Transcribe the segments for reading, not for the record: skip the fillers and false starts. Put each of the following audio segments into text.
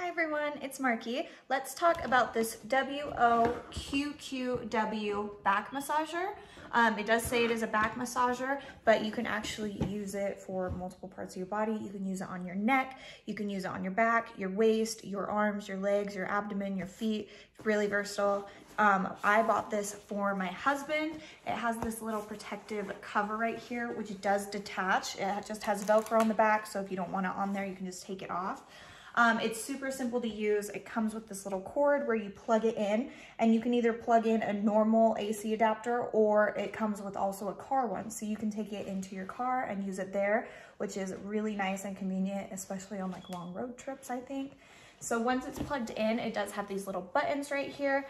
everyone, it's Marky. Let's talk about this WOQQW Back Massager. It does say it is a back massager, but you can actually use it for multiple parts of your body. You can use it on your neck, you can use it on your back, your waist, your arms, your legs, your abdomen, your feet. It's really versatile. I bought this for my husband. It has this little protective cover right here, which does detach. It just has Velcro on the back, so if you don't want it on there, you can just take it off. It's super simple to use. It comes with this little cord where you plug it in, and you can either plug in a normal AC adapter or it comes with also a car one. So you can take it into your car and use it there, which is really nice and convenient, especially on like long road trips, I think. So once it's plugged in, it does have these little buttons right here.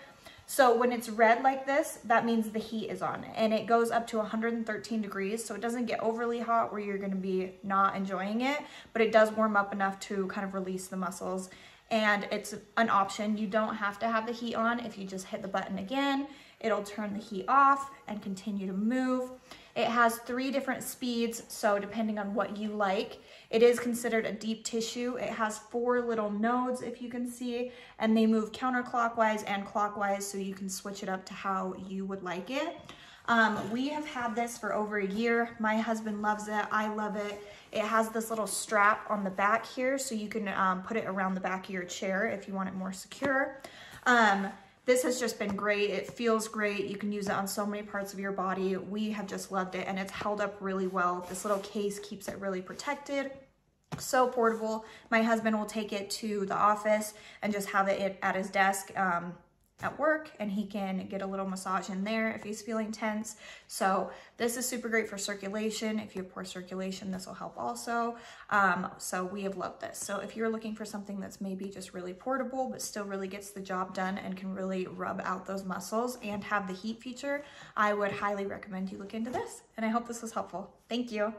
So when it's red like this, that means the heat is on, and it goes up to 113 degrees. So it doesn't get overly hot where you're gonna be not enjoying it, but it does warm up enough to kind of release the muscles. And it's an option. You don't have to have the heat on. If you just hit the button again, it'll turn the heat off and continue to move. It has 3 different speeds, so depending on what you like. It is considered a deep tissue. It has 4 little nodes, if you can see, and they move counterclockwise and clockwise, so you can switch it up to how you would like it. We have had this for over a year. My husband loves it. I love it. It has this little strap on the back here, so you can put it around the back of your chair if you want it more secure. This has just been great. It feels great. You can use it on so many parts of your body. We have just loved it, and it's held up really well. This little case keeps it really protected. So portable. My husband will take it to the office and just have it at his desk at work, and he can get a little massage in there if he's feeling tense. So this is super great for circulation. If you have poor circulation, this will help also. So we have loved this. So if you're looking for something that's maybe just really portable but still really gets the job done and can really rub out those muscles and have the heat feature, I would highly recommend you look into this. And I hope this was helpful. Thank you.